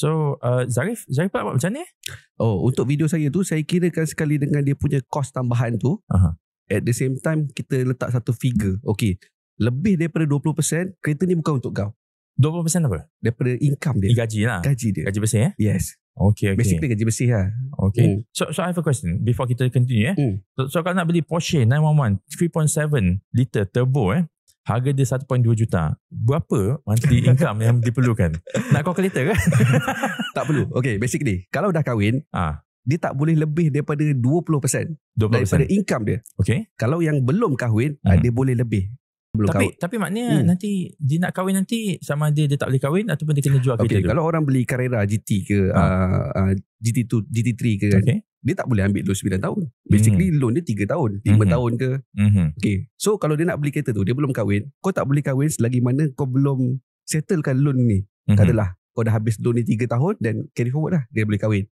So Zarif pula macam ni? Oh, untuk video saya tu saya kirakan sekali dengan dia punya kos tambahan tu. At the same time kita letak satu figure. Okay, lebih daripada 20% kereta ni bukan untuk kau. 20% apa? Daripada income dia. Gaji lah. Gaji dia. Gaji bersih Yes. Okay. Basically gaji bersih lah. Okay. So I have a question before kita continue. So kalau nak beli Porsche 911 3.7 liter turbo harga dia 1.2 juta. Berapa monthly income yang diperlukan? Nak calculator ke? Tak perlu. Okay, basically kalau dah kahwin, dia tak boleh lebih daripada 20% daripada income dia. Okay. Kalau yang belum kahwin, dia boleh lebih. Tapi maknanya nanti dia nak kahwin nanti sama dia tak boleh kahwin ataupun dia kena jual kereta tu. Kalau orang beli Carrera GT ke GT2, GT3 ke kan, dia tak boleh ambil loan 9 tahun. Basically loan dia 3 tahun, 5 tahun ke. Okay. So kalau dia nak beli kereta tu, dia belum kahwin, kau tak boleh kahwin selagi mana kau belum settlekan loan ni. Katalah kau dah habis loan ni 3 tahun dan carry forward lah, dia boleh kahwin.